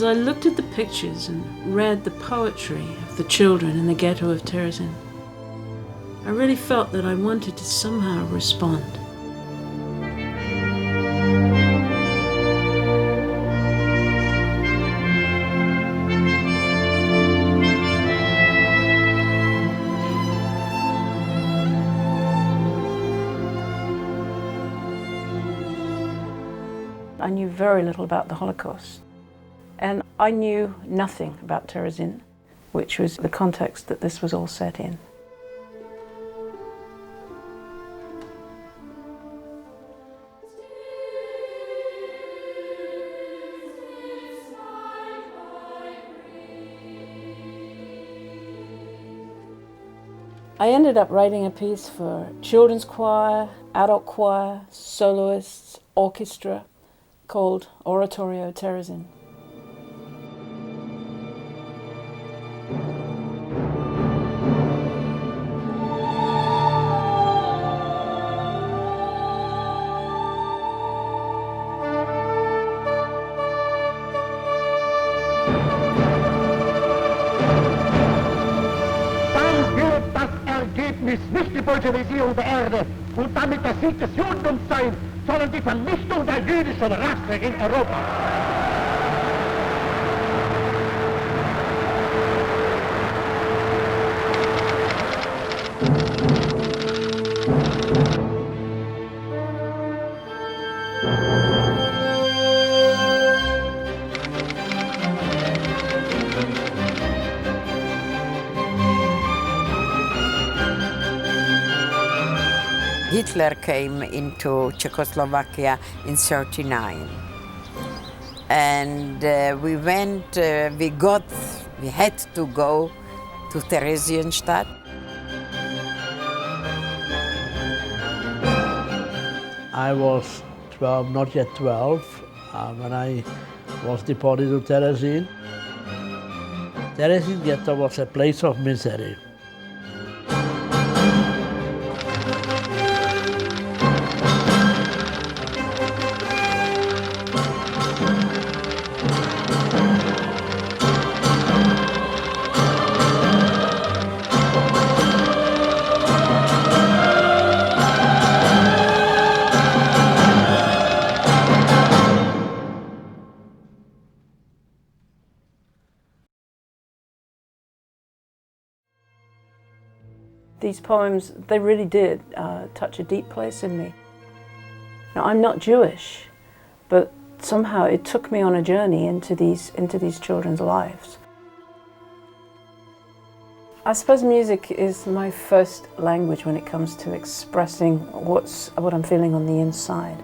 I looked at the pictures and read the poetry of the children in the Ghetto of Terezin, I really felt that I wanted to somehow respond. I knew very little about the Holocaust, and I knew nothing about Terezin, which was the context that this was all set in. I ended up writing a piece for children's choir, adult choir, soloists, orchestra, called Oratorio Terezin. Dann wird das Ergebnis nicht die Bolschewisierung der Erde und damit der Sieg des Judentums sein, sondern die Vernichtung der jüdischen Rasse in Europa. Hitler came into Czechoslovakia in '39. And we had to go to Theresienstadt. I was 12, not yet 12, when I was deported to Terezin. Terezin Ghetto was a place of misery. These poems, they really did touch a deep place in me. Now, I'm not Jewish, but somehow it took me on a journey into these children's lives. I suppose music is my first language when it comes to expressing what I'm feeling on the inside.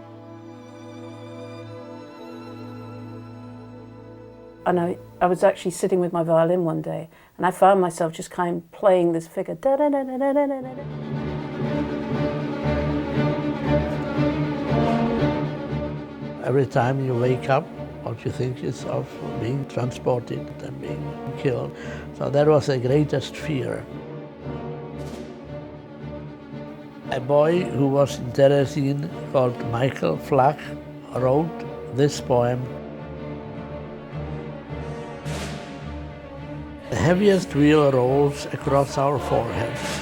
And I was actually sitting with my violin one day, and I found myself just kind of playing this figure. Da, da, da, da, da, da, da. Every time you wake up, what you think is of being transported and being killed. So that was the greatest fear. A boy who was in Terezin called Michael Flach wrote this poem. The heaviest wheel rolls across our foreheads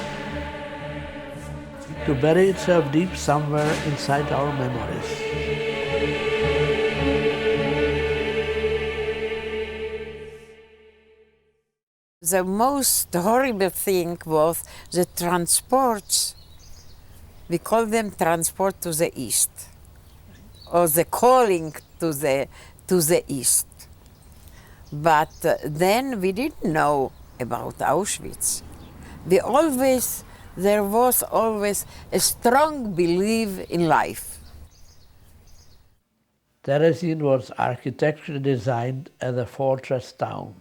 to bury itself deep somewhere inside our memories. The most horrible thing was the transports. We call them transport to the east, or the calling to the east. But then we didn't know about Auschwitz. There was always a strong belief in life. Terezin was architecturally designed as a fortress town.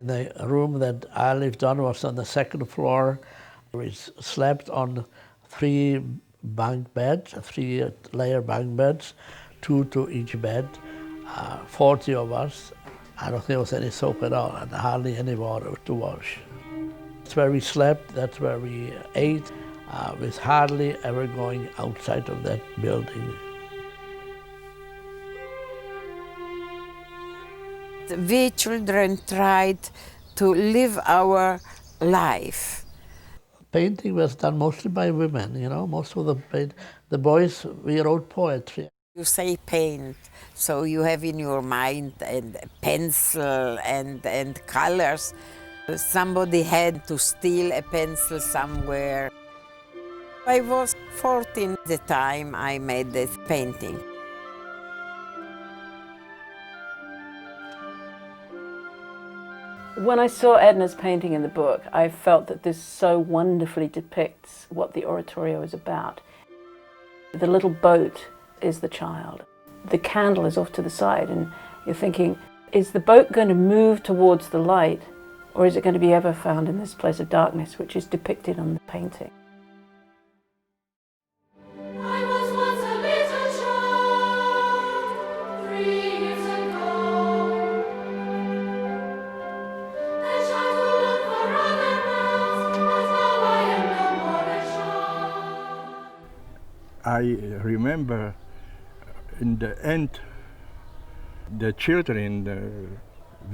The room that I lived on was on the second floor. We slept on 3 bunk beds, 3-layer bunk beds, 2 to each bed, 40 of us. I don't think there was any soap at all and hardly any water to wash. That's where we slept, that's where we ate, with hardly ever going outside of that building. We children tried to live our life. Painting was done mostly by women, you know, most of the boys, we wrote poetry. You say paint, so you have in your mind and pencil and colors. Somebody had to steal a pencil somewhere. I was 14 at the time I made this painting. When I saw Edna's painting in the book, I felt that this so wonderfully depicts what the oratorio is about. The little boat is the child. The candle is off to the side, and you're thinking, is the boat going to move towards the light, or is it going to be ever found in this place of darkness, which is depicted on the painting? I remember in the end, the children,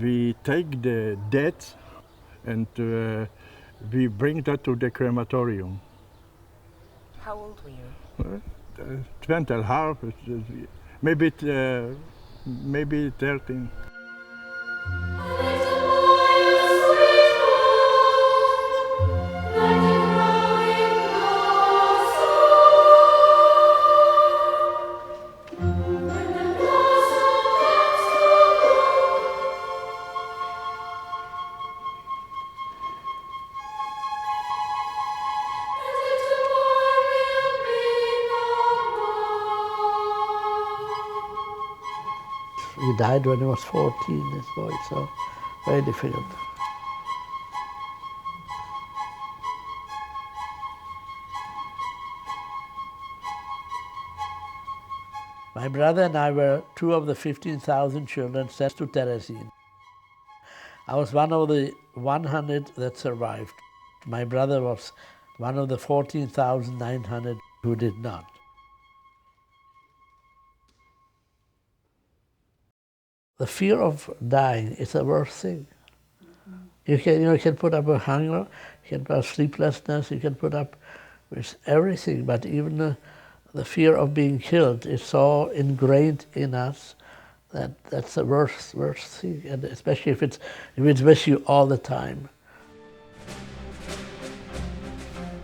we take the dead and we bring that to the crematorium. How old were you? 20 and a half, maybe 13. He died when he was 14, this boy, so very difficult. My brother and I were 2 of the 15,000 children sent to Terezin. I was one of the 100 that survived. My brother was one of the 14,900 who did not. The fear of dying is the worst thing. You can put up with hunger, you can put up sleeplessness, you can put up with everything, but even the fear of being killed is so ingrained in us that that's the worst thing, and especially if it's with you all the time.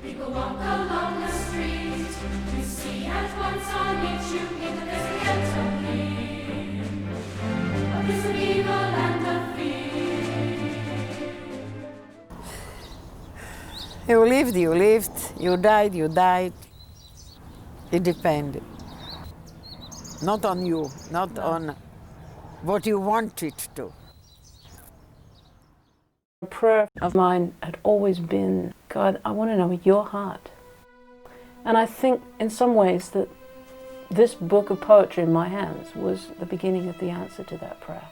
People walk along the street, you see at once on each you in the Ghetto. This evil and the fear. You lived, you died. It depended. Not on you, not on what you wanted to. A prayer of mine had always been, God, I want to know your heart. And I think in some ways that this book of poetry in my hands was the beginning of the answer to that prayer.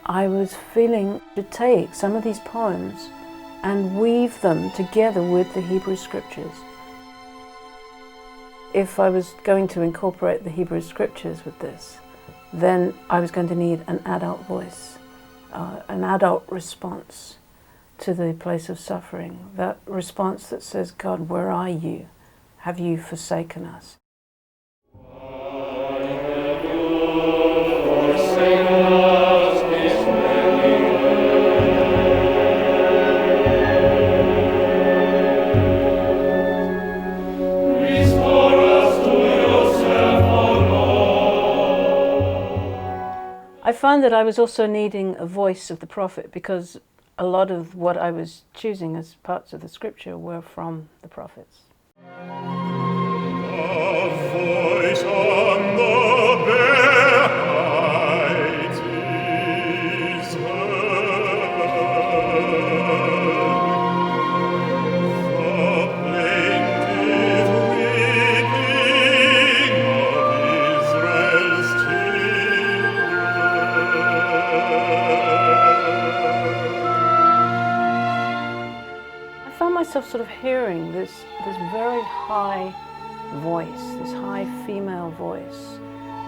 I was feeling to take some of these poems and weave them together with the Hebrew scriptures. If I was going to incorporate the Hebrew scriptures with this, then I was going to need an adult voice, an adult response to the place of suffering, that response that says, God, where are you? Have you forsaken us? I found that I was also needing a voice of the prophet, because a lot of what I was choosing as parts of the scripture were from the prophets. found myself sort of hearing this very high voice, this high female voice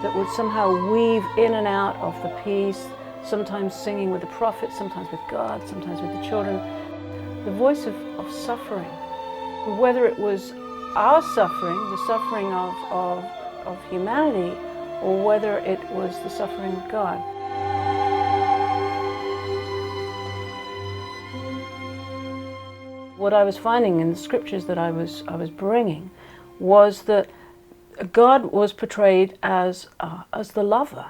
that would somehow weave in and out of the piece, sometimes singing with the prophet, sometimes with God, sometimes with the children. The voice of suffering. Whether it was our suffering, the suffering of humanity, or whether it was the suffering of God. What I was finding in the scriptures that I was bringing was that God was portrayed as the lover,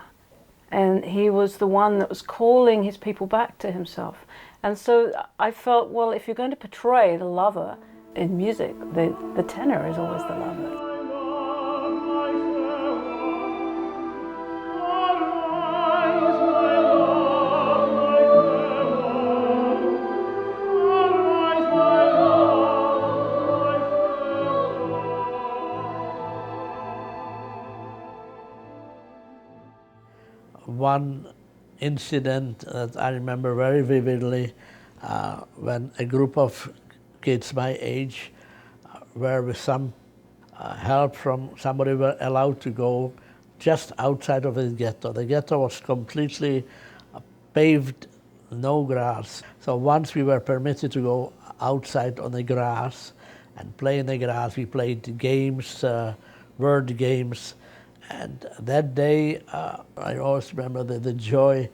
and he was the one that was calling his people back to himself. And so I felt, well, if you're going to portray the lover in music, the tenor is always the lover. One incident that I remember very vividly, when a group of kids my age were with some help from somebody, were allowed to go just outside of the ghetto. The ghetto was completely paved, no grass. So once we were permitted to go outside on the grass and play in the grass, we played games, word games. And that day, I always remember the joy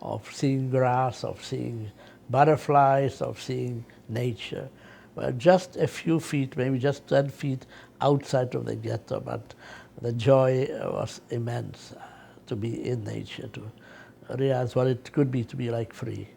of seeing grass, of seeing butterflies, of seeing nature. Well, just a few feet, maybe just 10 feet outside of the ghetto, but the joy was immense to be in nature, to realize what it could be to be like free.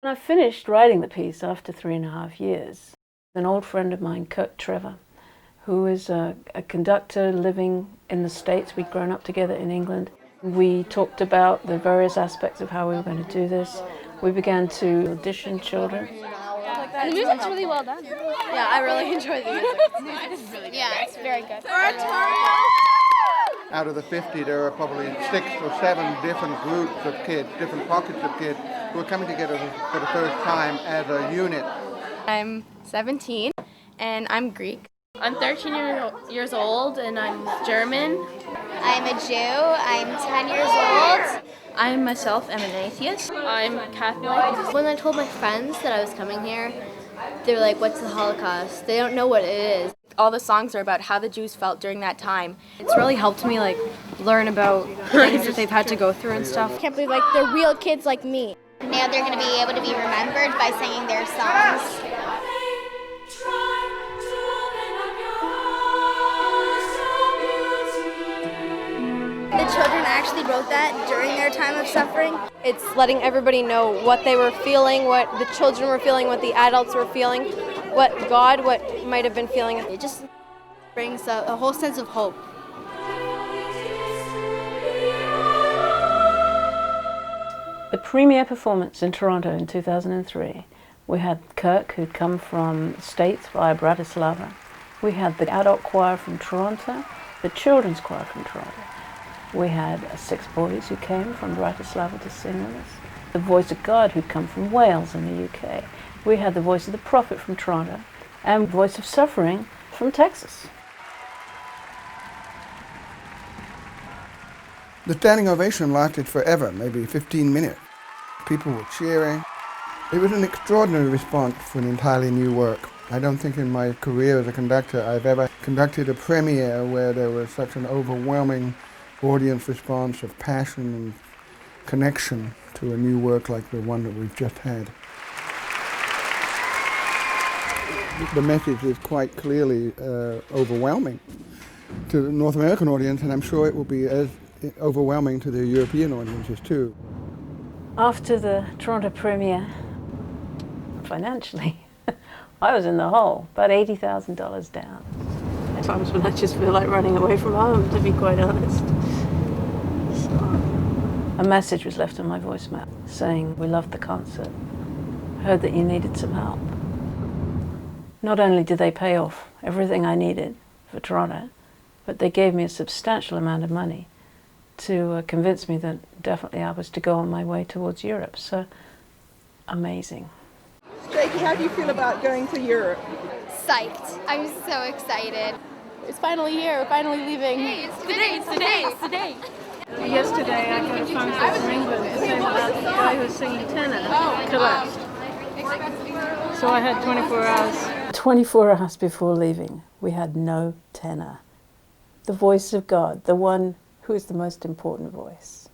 When I finished writing the piece after 3.5 years, an old friend of mine, Kurt Trevor, who is a conductor living in the States, we'd grown up together in England. We talked about the various aspects of how we were going to do this. We began to audition children. And the music's really well done. Yeah, I really enjoy the music. It's really good. Yeah, it's very good. Oratorio! Out of the 50, there are probably 6 or 7 different groups of kids, different pockets of kids who are coming together for the first time as a unit. I'm 17 and I'm Greek. I'm 13 years old and I'm German. I'm a Jew. I'm 10 years old. I myself am an atheist. I'm Catholic. When I told my friends that I was coming here, they were like, "What's the Holocaust?" They don't know what it is. All the songs are about how the Jews felt during that time. It's really helped me learn about things that they've had to go through and stuff. I can't believe they're real kids like me. Now they're going to be able to be remembered by singing their songs. The children actually wrote that during their time of suffering. It's letting everybody know what they were feeling, what the children were feeling, what the adults were feeling, what might have been feeling. It just brings a whole sense of hope. The premiere performance in Toronto in 2003, we had Kirk, who'd come from the States via Bratislava. We had the adult choir from Toronto, the children's choir from Toronto. We had 6 boys who came from Bratislava to sing with us. The Voice of God, who'd come from Wales in the UK. We had the Voice of the Prophet from Toronto, and Voice of Suffering from Texas. The standing ovation lasted forever, maybe 15 minutes. People were cheering. It was an extraordinary response for an entirely new work. I don't think in my career as a conductor I've ever conducted a premiere where there was such an overwhelming audience response of passion and connection to a new work like the one that we've just had. The message is quite clearly overwhelming to the North American audience, and I'm sure it will be as overwhelming to the European audiences too. After the Toronto premiere, financially, I was in the hole, about $80,000 down. At times when I just feel like running away from home, to be quite honest. So, a message was left on my voicemail saying, "We loved the concert, heard that you needed some help." Not only did they pay off everything I needed for Toronto, but they gave me a substantial amount of money to convince me that definitely I was to go on my way towards Europe. So, amazing. Jakey, how do you feel about going to Europe? Psyched. I'm so excited. It's finally here, we're finally leaving. Hey, it's today, it's today, it's today. Yesterday I got a phone call from England to say that the guy who was singing tenor collapsed. So I had 24 hours. 24 hours before leaving, we had no tenor. The voice of God, the one who is the most important voice.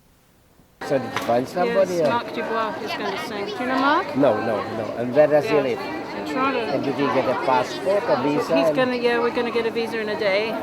So did you find somebody? Yes, Mark Dubois is going to sing. Do you know Mark? No. And where does he live? In Toronto. And did he get a passport, a visa? He's going to, yeah, we're going to get a visa in a day.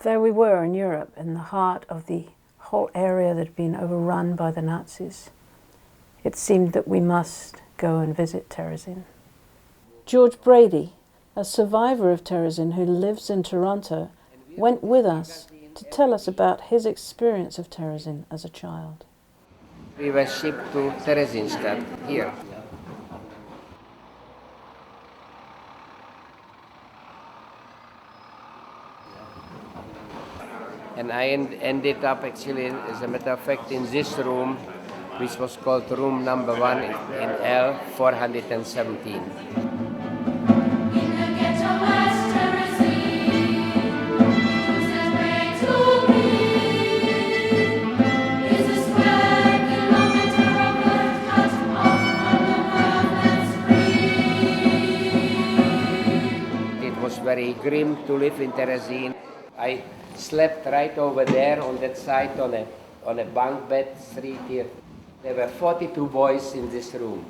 There we were in Europe, in the heart of the whole area that had been overrun by the Nazis. It seemed that we must go and visit Terezin. George Brady, a survivor of Terezin who lives in Toronto, went with us to tell us about his experience of Terezin as a child. We were shipped to Theresienstadt here. And I ended up actually, as a matter of fact, in this room, which was called room number 1 in L 417. In the ghetto as Theresienstadt, who's the way to be, is a square kilometer of earth cut off from the world that's free. It was very grim to live in Terezin. I slept right over there on that side on a bunk bed, 3 tier. There were 42 boys in this room.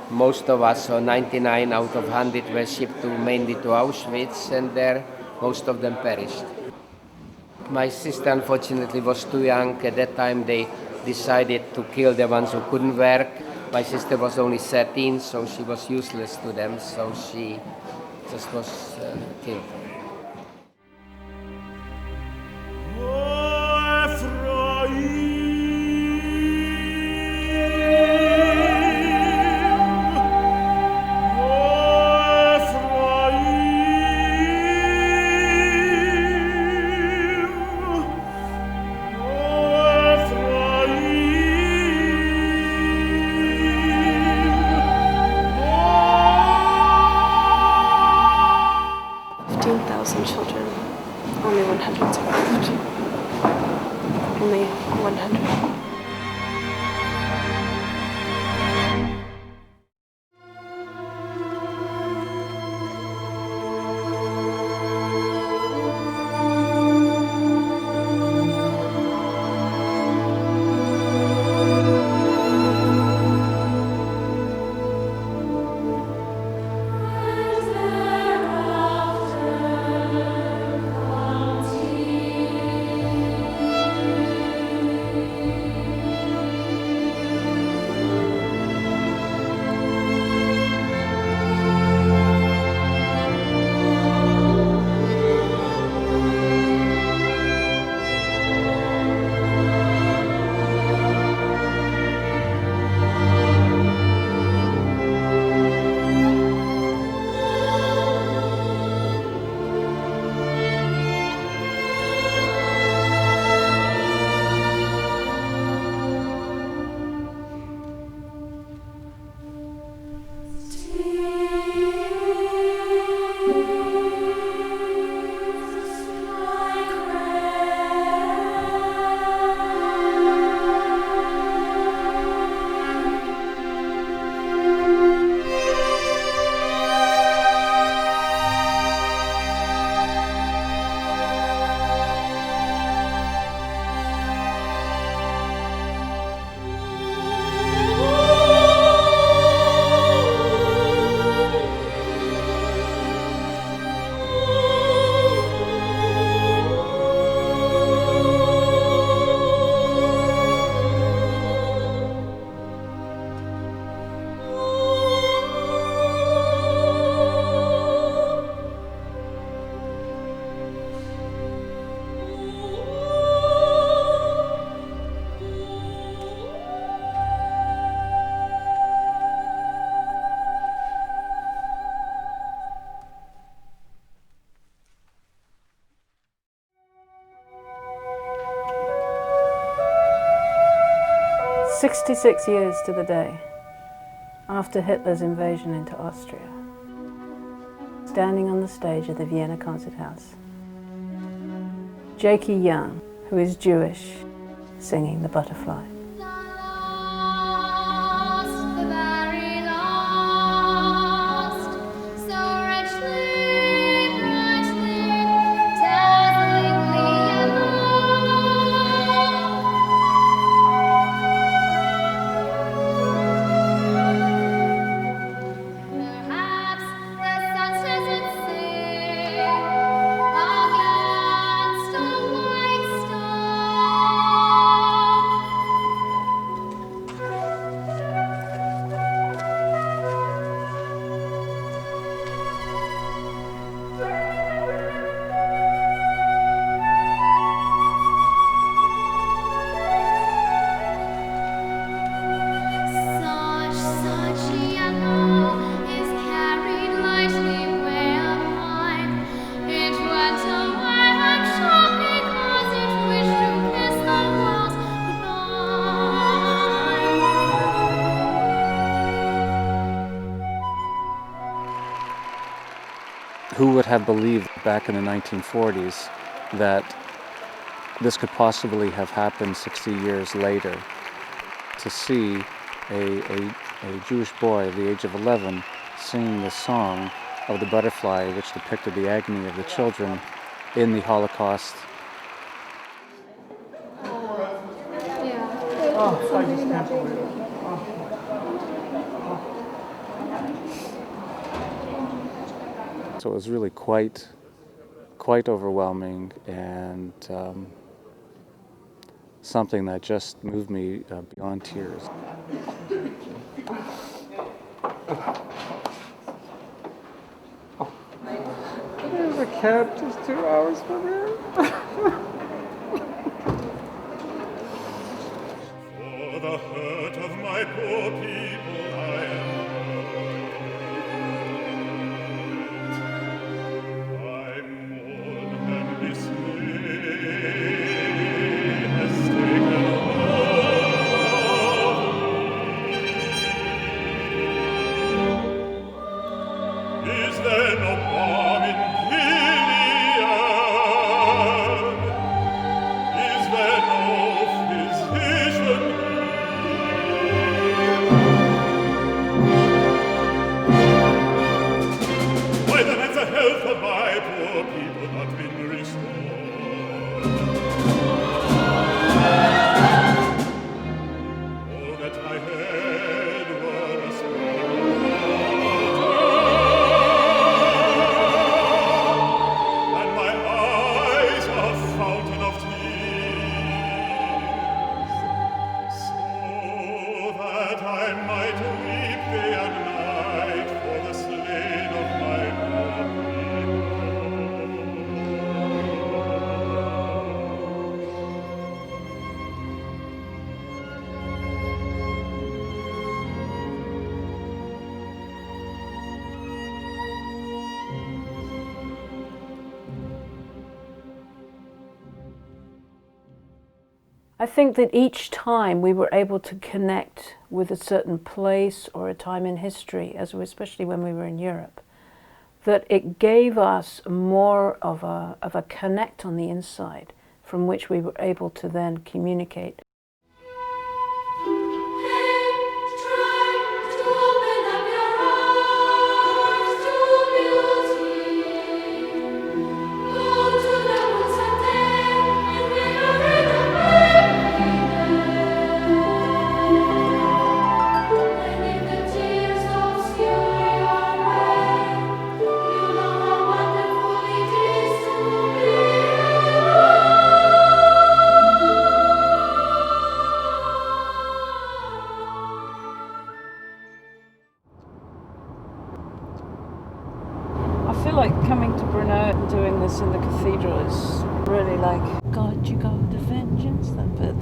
Most of us, so 99 out of 100, were shipped mainly to Auschwitz, and there most of them perished. My sister, unfortunately, was too young. At that time, they decided to kill the ones who couldn't work. My sister was only 13, so she was useless to them, so she just was killed. only 100. "66 years to the day after Hitler's invasion into Austria, standing on the stage of the Vienna Concert House, Jakey Young, who is Jewish, singing The Butterfly." Who would have believed back in the 1940s that this could possibly have happened 60 years later? To see a Jewish boy at the age of 11 singing the song of the butterfly, which depicted the agony of the children in the Holocaust. So it was really quite overwhelming, and something that just moved me beyond tears. There's a cab just 2 hours from here. For the hurt of my poor people I am Is there no I think that each time we were able to connect with a certain place or a time in history, especially when we were in Europe, that it gave us more of a connect on the inside from which we were able to then communicate. I feel like coming to Brno and doing this in the cathedral is really like, God, you go to vengeance then, but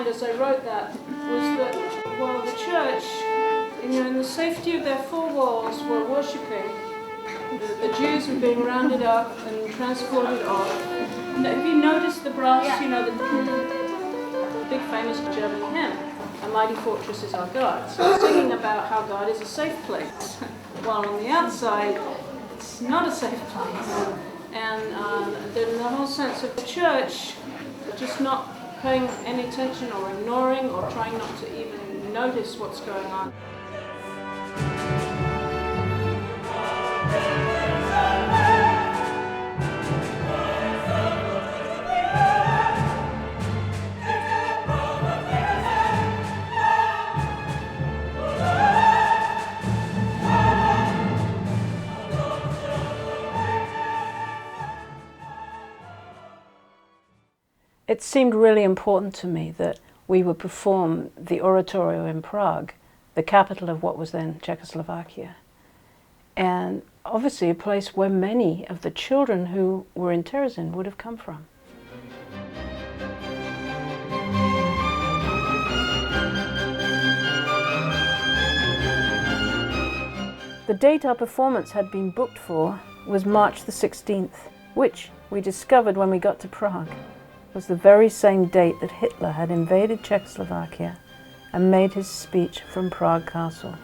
as I wrote that was that while the church, in the safety of their four walls, were worshipping, the Jews were being rounded up and transported off. And have you noticed the brass, the big famous German hymn, "A Mighty Fortress is Our God"? So it's singing about how God is a safe place, while on the outside, it's not a safe place. And the whole sense of the church just not paying any attention or ignoring or trying not to even notice what's going on. It seemed really important to me that we would perform the Oratorio in Prague, the capital of what was then Czechoslovakia, and obviously a place where many of the children who were in Terezin would have come from. The date our performance had been booked for was March the 16th, which we discovered when we got to Prague was the very same date that Hitler had invaded Czechoslovakia and made his speech from Prague Castle.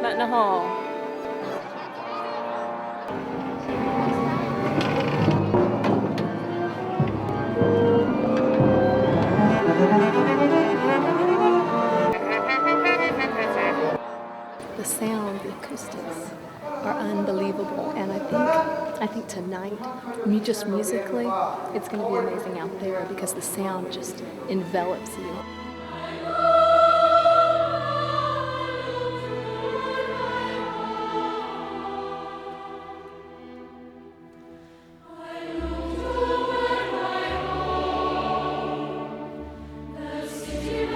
In the hall. The sound, the acoustics are unbelievable, and I think tonight, just musically, it's going to be amazing out there because the sound just envelops you. City,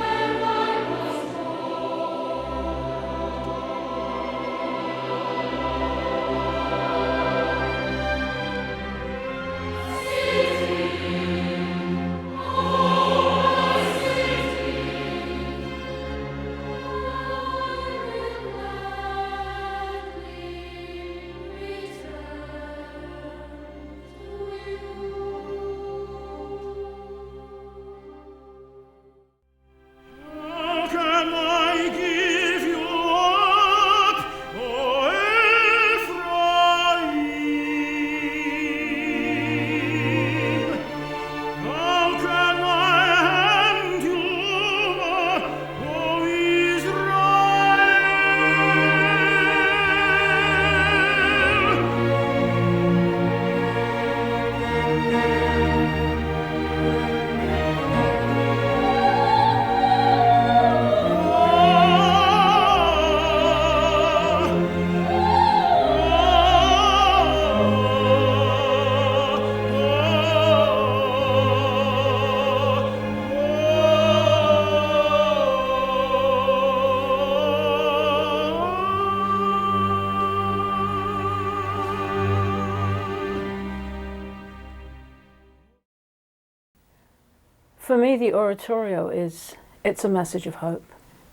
For me, the oratorio it's a message of hope.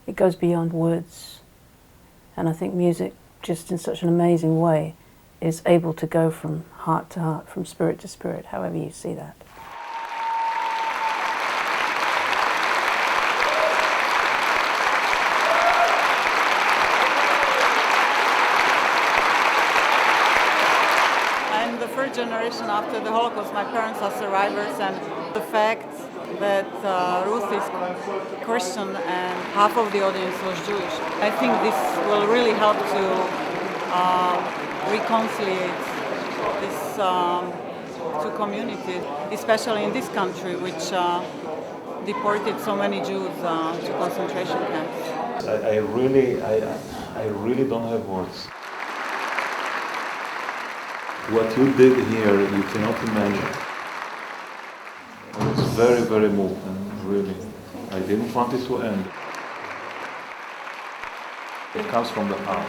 It goes beyond words. And I think music, just in such an amazing way, is able to go from heart to heart, from spirit to spirit, however you see that. I'm the third generation after the Holocaust. My parents are survivors, and the fact that Ruth is Christian and half of the audience was Jewish, I think this will really help to reconcile these two communities, especially in this country, which deported so many Jews to concentration camps. I really don't have words. What you did here, you cannot imagine. I was very, very moved, and really, I didn't want it to end. It comes from the heart.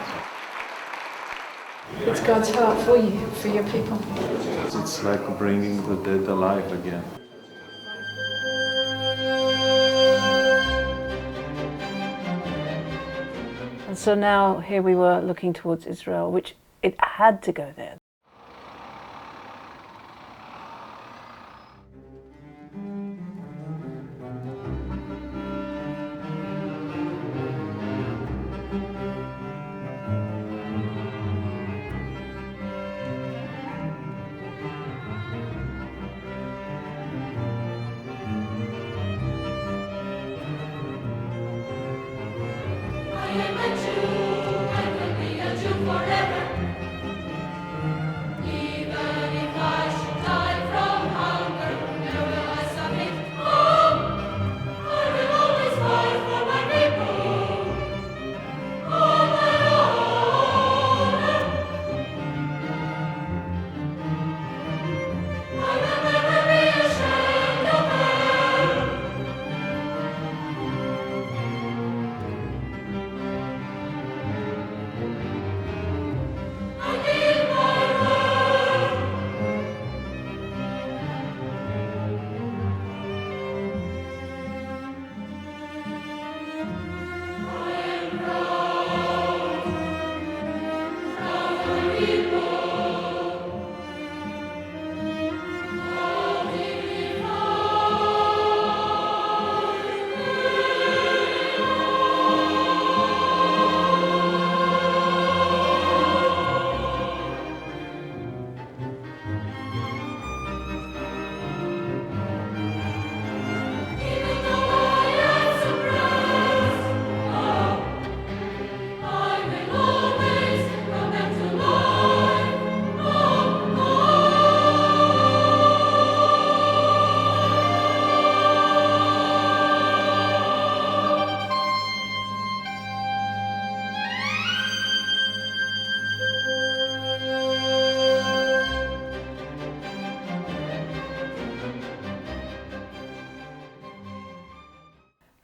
It's God's heart for you, for your people. It's like bringing the dead alive again. And so now here we were looking towards Israel, which it had to go there.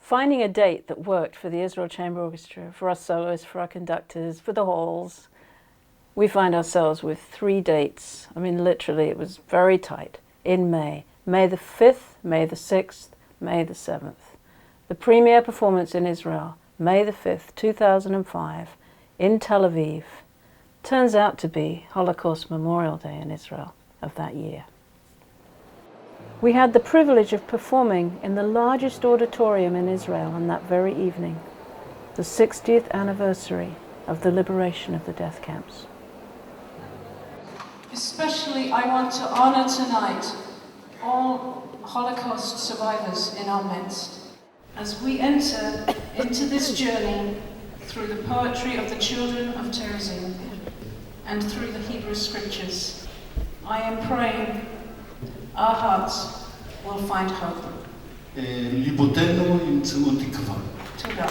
Finding a date that worked for the Israel Chamber Orchestra, for our soloists, for our conductors, for the halls, we find ourselves with 3 dates. I mean, literally, it was very tight in May. May the 5th, May the 6th, May the 7th. The premiere performance in Israel, May the 5th, 2005, in Tel Aviv, turns out to be Holocaust Memorial Day in Israel of that year. We had the privilege of performing in the largest auditorium in Israel on that very evening, the 60th anniversary of the liberation of the death camps. Especially, I want to honor tonight all Holocaust survivors in our midst as we enter into this journey through the poetry of the children of Terezin and through the Hebrew scriptures. I am praying our hearts will find hope. ליבותינו ימצאו תקווה. תודה.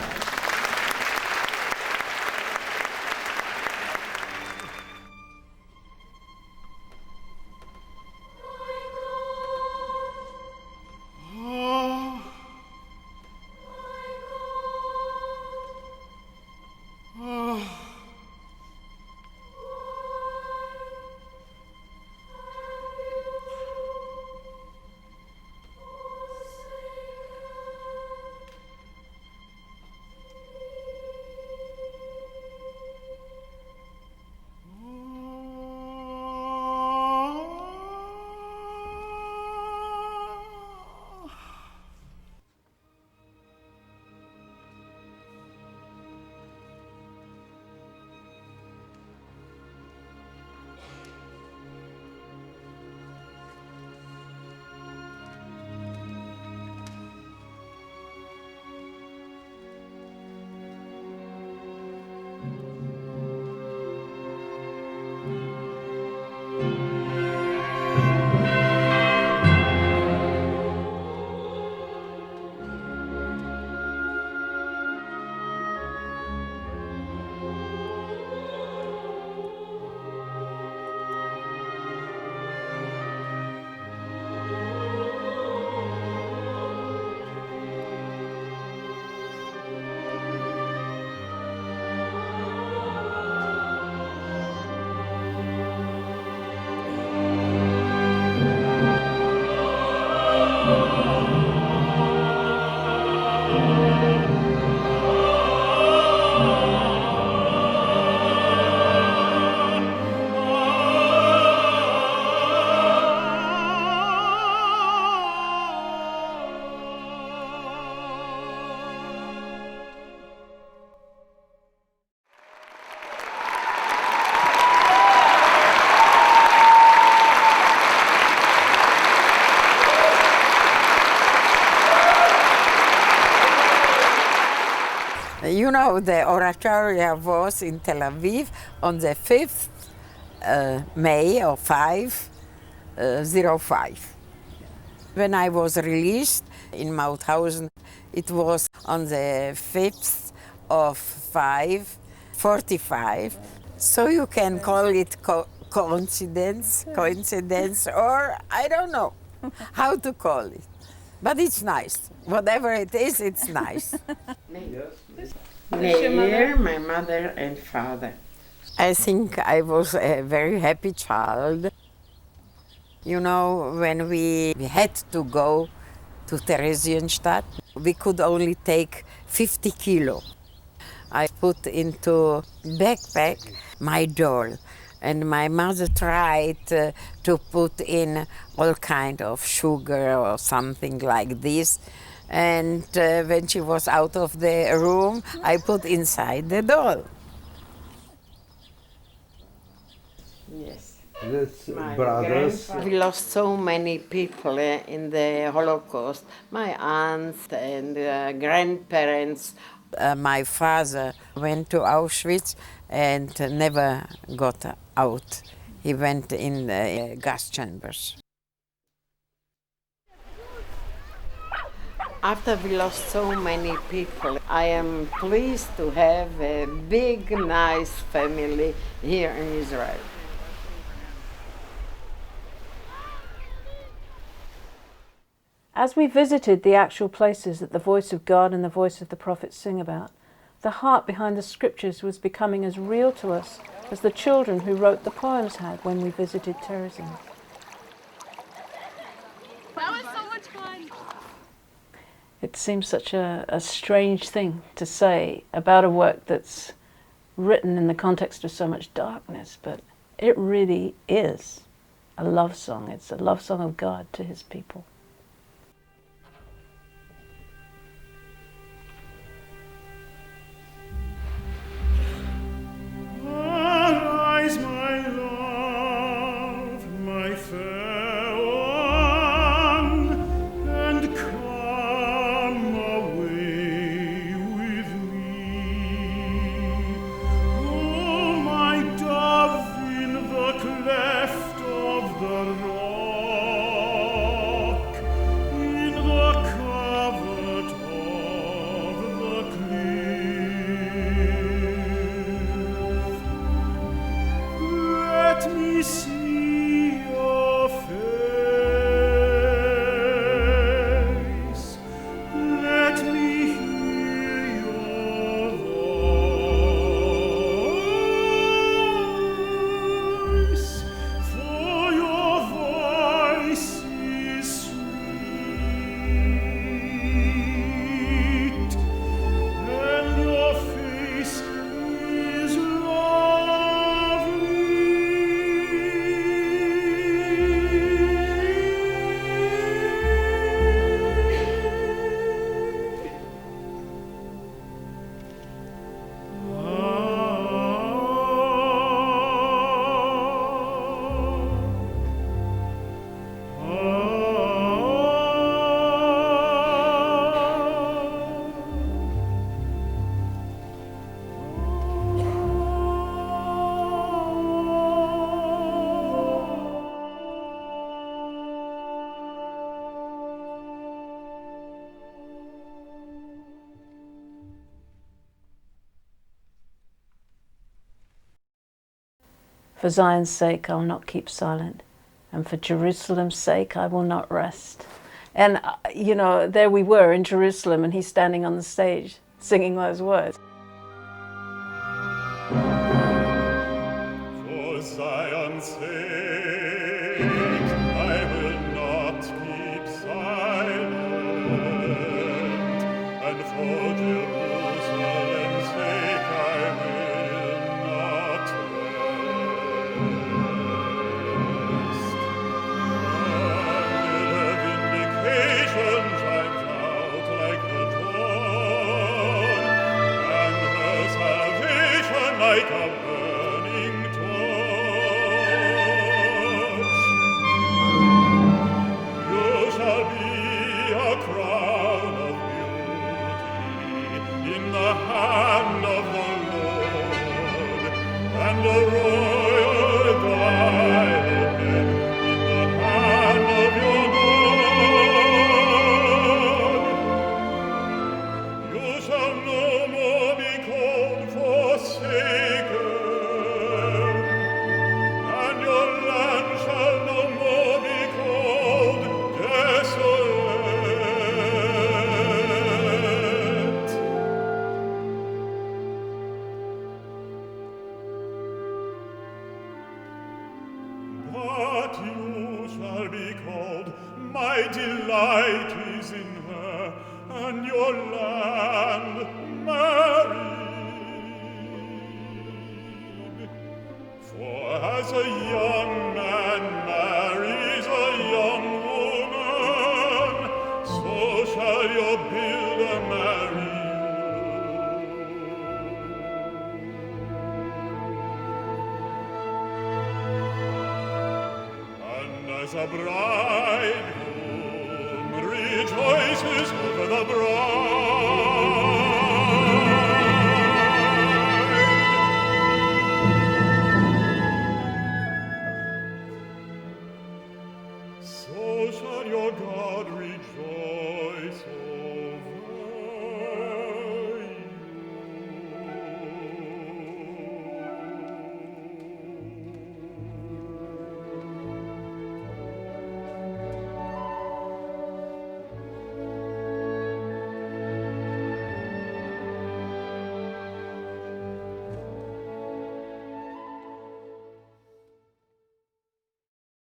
You know, the oratorio was in Tel Aviv on the 5th May of 05. When I was released in Mauthausen, it was on the 5th of 5/45. So you can call it coincidence, or I don't know how to call it. But it's nice. Whatever it is, it's nice. Meir, my mother and father. I think I was a very happy child. You know, when we had to go to Theresienstadt, we could only take 50 kilo. I put into backpack my doll, and my mother tried to put in all kind of sugar or something like this. And when she was out of the room, I put inside the doll. Yes. My brothers. We lost so many people in the Holocaust. My aunts and grandparents. My father went to Auschwitz and never got out. He went in the gas chambers. After we lost so many people, I am pleased to have a big, nice family here in Israel. As we visited the actual places that the voice of God and the voice of the prophets sing about, the heart behind the scriptures was becoming as real to us as the children who wrote the poems had when we visited Terezin. That was so much fun. It seems such a strange thing to say about a work that's written in the context of so much darkness, but it really is a love song. It's a love song of God to his people. Arise, my love, my fair one, and come away with me. Oh, my dove in the cleft of the rock, in the covert of the cliff. Let me see your face. Let me hear your voice. For your voice is sweet, and your face is For Zion's sake, I'll not keep silent, and for Jerusalem's sake, I will not rest. And, you know, there we were in Jerusalem, and he's standing on the stage singing those words. For Zion's sake, I will not keep silent, and for Jerusalem's sake, I will not rest. Until her vindication shines out like the dawn, and her salvation like a burning torch. But you shall be called, my delight is in her, and your land married. For as a young man marries a young woman, so shall your builder marry you. And as a bridegroom rejoices over the bride, so shall your God rejoice over you.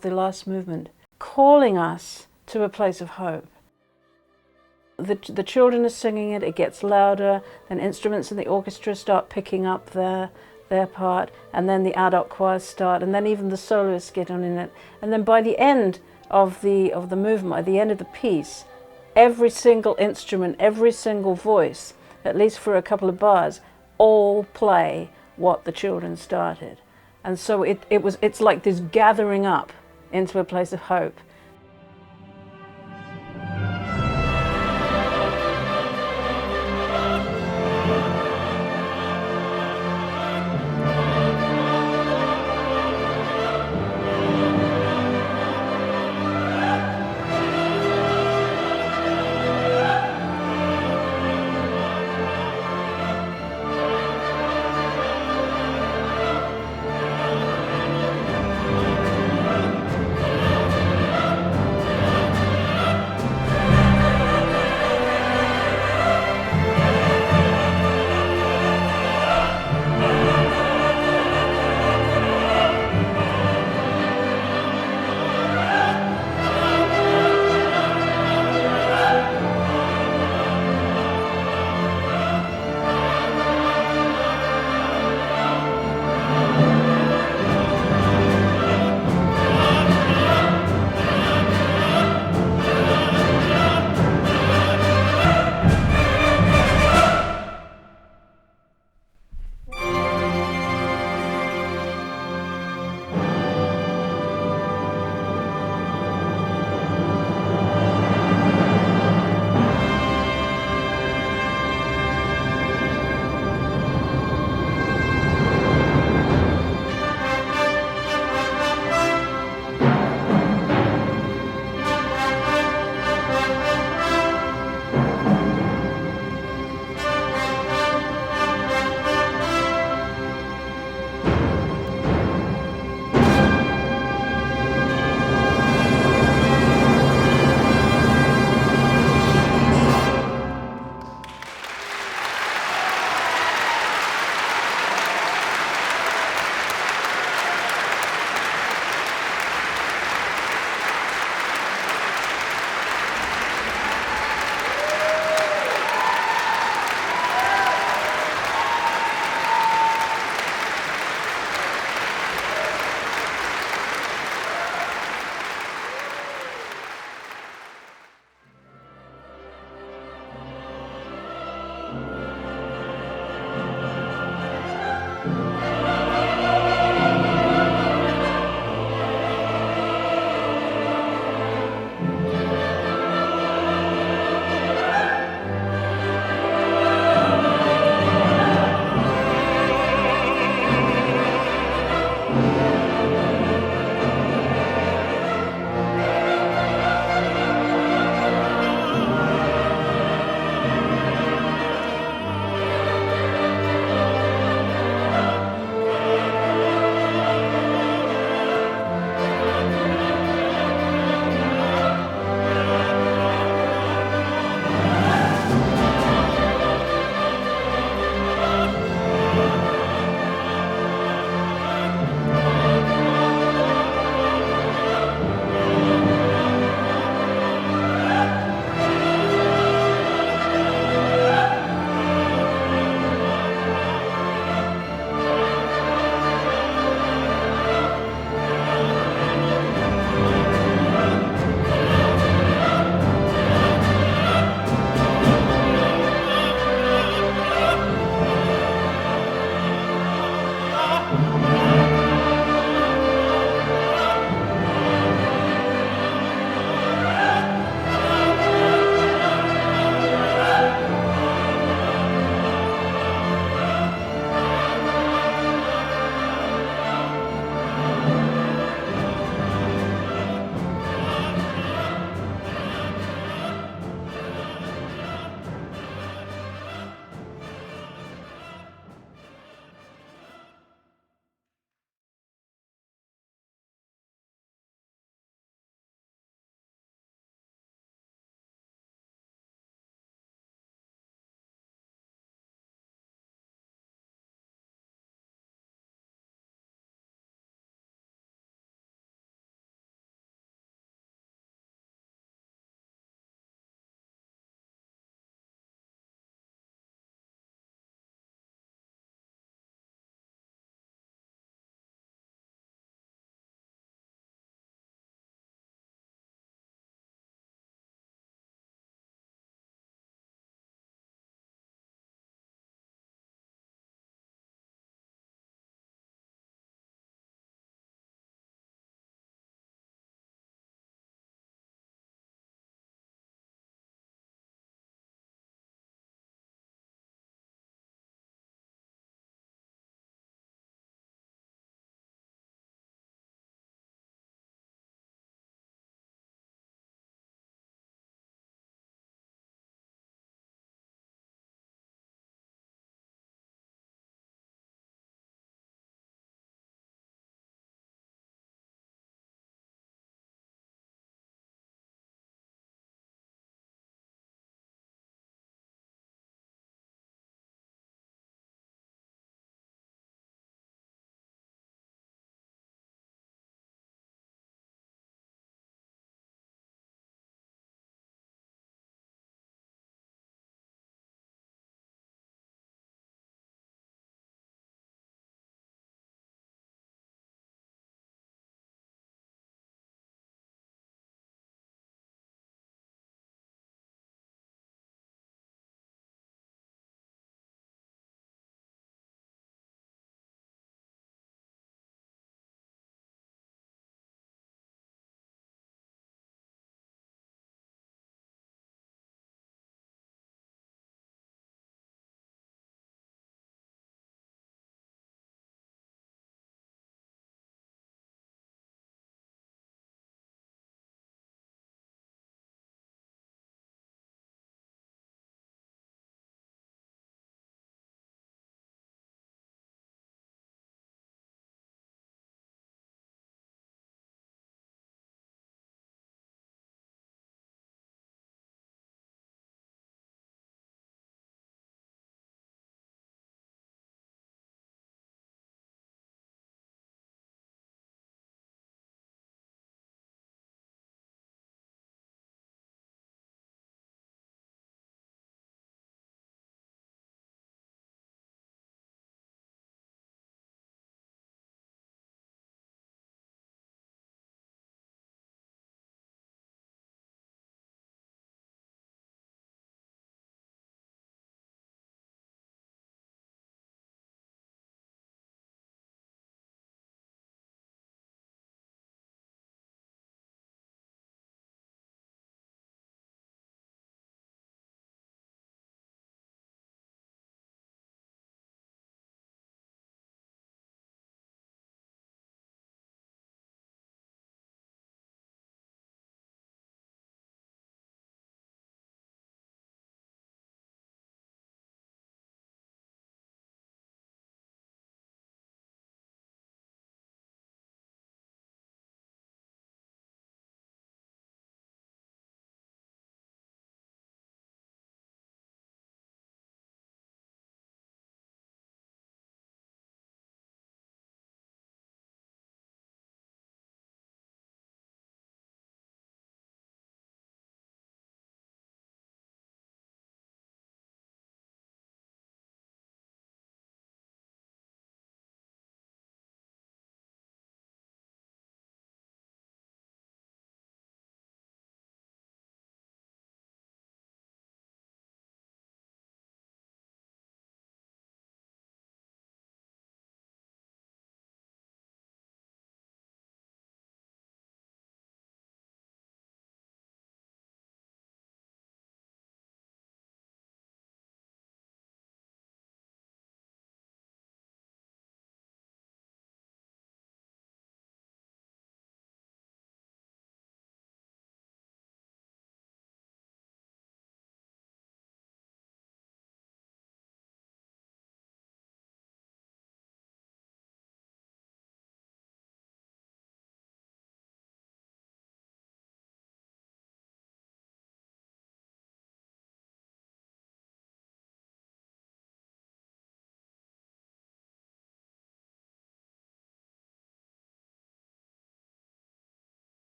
The last movement, calling us to a place of hope. The children are singing it, it gets louder, then instruments in the orchestra start picking up their part, and then the adult choirs start, and then even the soloists get on in it. And then by the end of the movement, at the end of the piece, every single instrument, every single voice, at least for a couple of bars, all play what the children started. And so it's like this gathering up into a place of hope.